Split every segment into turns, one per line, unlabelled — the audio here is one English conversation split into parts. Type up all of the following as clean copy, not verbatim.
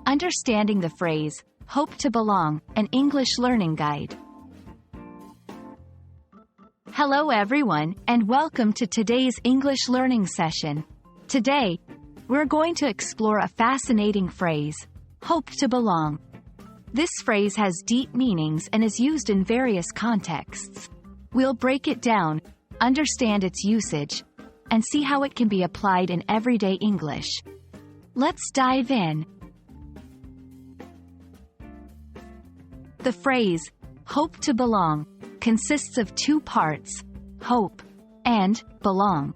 Understanding the phrase, hope to belong, an English learning guide. Hello everyone, and welcome to today's English learning session. Today, we're going to explore a fascinating phrase, hope to belong. This phrase has deep meanings and is used in various contexts. We'll break it down, understand its usage, and see how it can be applied in everyday English. Let's dive in. The phrase, hope to belong, consists of two parts, hope and belong.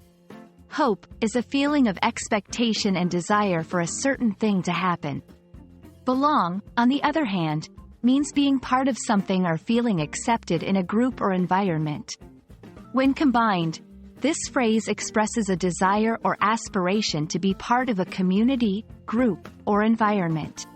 Hope is a feeling of expectation and desire for a certain thing to happen. Belong, on the other hand, means being part of something or feeling accepted in a group or environment. When combined, this phrase expresses a desire or aspiration to be part of a community, group, or environment.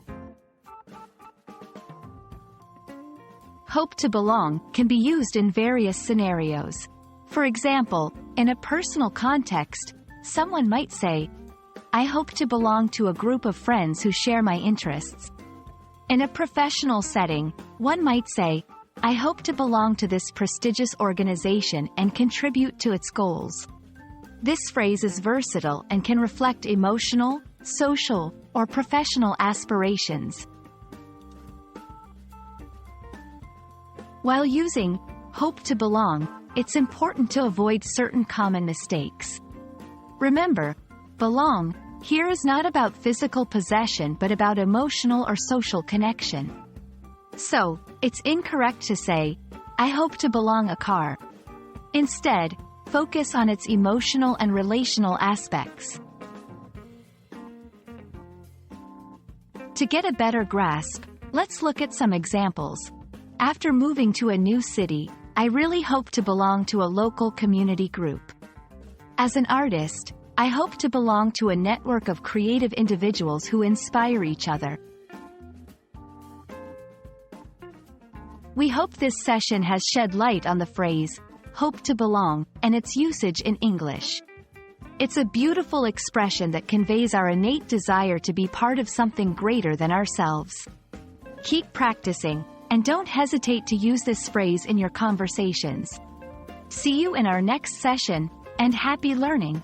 Hope to belong can be used in various scenarios. For example, in a personal context, someone might say, I hope to belong to a group of friends who share my interests. In a professional setting, one might say, I hope to belong to this prestigious organization and contribute to its goals. This phrase is versatile and can reflect emotional, social, or professional aspirations. While using hope to belong, it's important to avoid certain common mistakes. Remember, belong here is not about physical possession but about emotional or social connection. So, it's incorrect to say, I hope to belong a car. Instead, focus on its emotional and relational aspects. To get a better grasp, let's look at some examples. After moving to a new city, I really hope to belong to a local community group. As an artist, I hope to belong to a network of creative individuals who inspire each other. We hope this session has shed light on the phrase, hope to belong, and its usage in English. It's a beautiful expression that conveys our innate desire to be part of something greater than ourselves. Keep practicing, and don't hesitate to use this phrase in your conversations. See you in our next session, and happy learning!